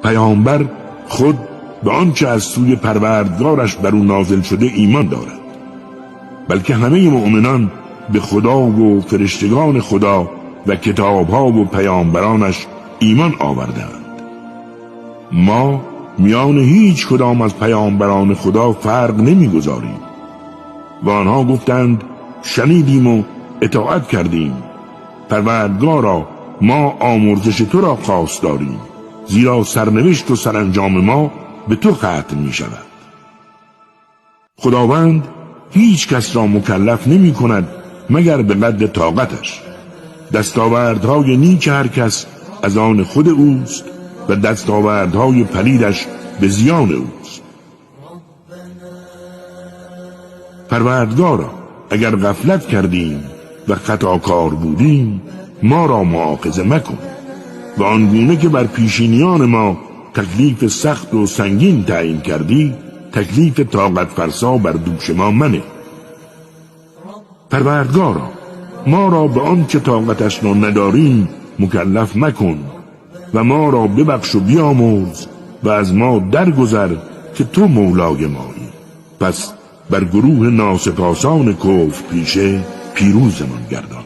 پیامبر خود به آنچه از سوی پروردگارش بر او نازل شده ایمان دارد، بلکه همه مؤمنان به خدا و فرشتگان خدا و کتابها و پیامبرانش ایمان آوردند. ما میان هیچ کدام از پیامبران خدا فرق نمیگذاریم و آنها گفتند شنیدیم و اطاعت کردیم. پروردگارا ما آمرزش تو را خواست داریم، زیرا سرنوشت و سرانجام ما به تو ختم می شود. خداوند هیچ کس را مکلف نمی کند مگر به قدر طاقتش. دستاوردهای نیک هر کس از آن خود اوست و دستاوردهای پلیدش به زیان اوست. پروردگارا اگر غفلت کردیم و خطاکار بودیم ما را مؤاخذه مکن و آنگونه که بر پیشینیان ما تکلیف سخت و سنگین تعیین کردی تکلیف طاقت فرسا بر دوش ما منه. پروردگارا ما را به آنچه طاقتش را نداریم مکلف مکن و ما را ببخش و بیامرز و از ما درگذر که تو مولای مایی. پس بر گروه ناسپاسان کفر پیشه پیروزمان گردان.